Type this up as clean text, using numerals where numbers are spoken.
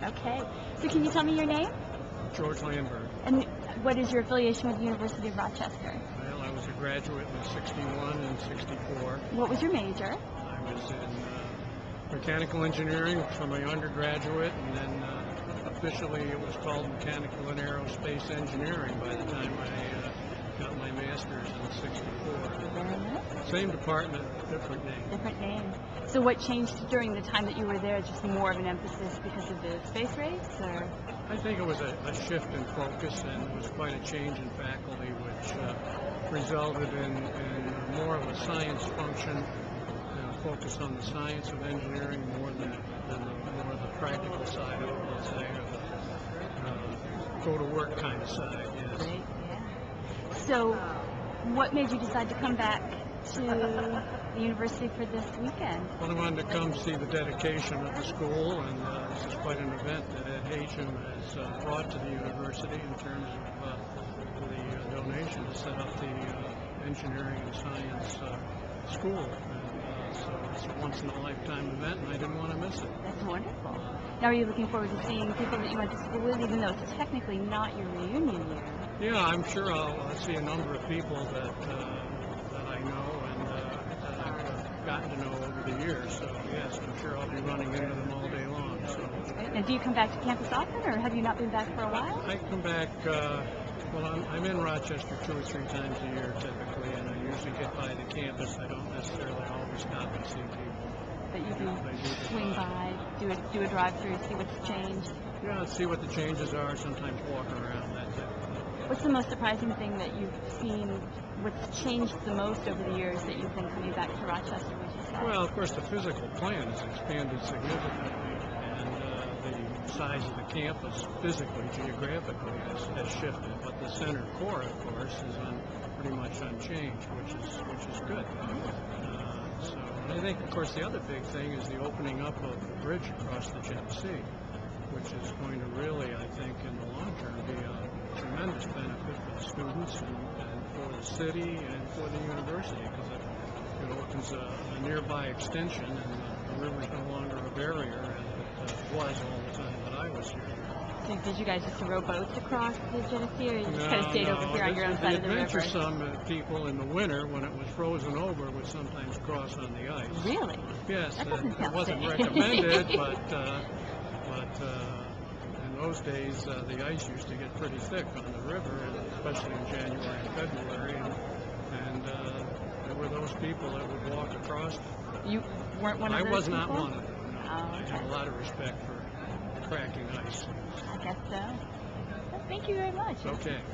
Okay. So can you tell me your name? George Landberg. And what is your affiliation with the University of Rochester? Well, I was a graduate in '61 and '64. What was your major? I was in mechanical engineering for my undergraduate, and then officially it was called mechanical and aerospace engineering by the time I got my master's in '64. Same department, different name. Different name. So what changed during the time that you were there? Just more of an emphasis because of the space race, or? I think it was a shift in focus, and it was quite a change in faculty, which resulted in more of a science function, focus on the science of engineering more than more of the practical side of it, let's say, or the go-to-work kind of side. Yes. Great. Yeah. So, what made you decide to come back to the university for this weekend? Well, I wanted to come see the dedication of the school, and this is quite an event that Ed Hacham has brought to the university in terms of the donation to set up the engineering and science school. And so it's a once-in-a-lifetime event, and I didn't want to miss it. That's wonderful. Now, are you looking forward to seeing people that you went to school with, even though it's technically not your reunion year? Yeah, I'm sure I'll see a number of people that I know and that I've gotten to know over the years. So yes, I'm sure I'll be running into them all day long. So. Now, do you come back to campus often, or have you not been back for a while? I come back. Well, I'm in Rochester 2 or 3 times a year typically, and I usually get by the campus. I don't necessarily always stop and see people. But you do swing by, do a drive-through, see what's changed. Yeah, see what the changes are. Sometimes walk around, that type of thing. What's the most surprising thing that you've seen? What's changed the most over the years that you've been coming back to Rochester, would you say? Well, of course, the physical plan has expanded significantly, and the size of the campus, physically, geographically, has shifted. But the center core, of course, is pretty much unchanged, which is good. So I think, of course, the other big thing is the opening up of the bridge across the Genesee, which is going to really, I think, in the long term, be a tremendous benefit for the students and for the city and for the university, because it opens a nearby extension, and the river's no longer a barrier as it was all the time that I was here. So did you guys just row boats across the Genesee, or you just kind of stayed over here on your own side of the river? The adventuresome people in the winter, when it was frozen over, would sometimes cross on the ice. Really? Yes. That doesn't sound it wasn't safe. recommended, but in those days, the ice used to get pretty thick on the river, especially in January and February, and there were those people that would walk across. You weren't one of those I was people? not one of them. No. Oh, okay. I have a lot of respect for cracking ice. I guess so. Well, thank you very much. Okay.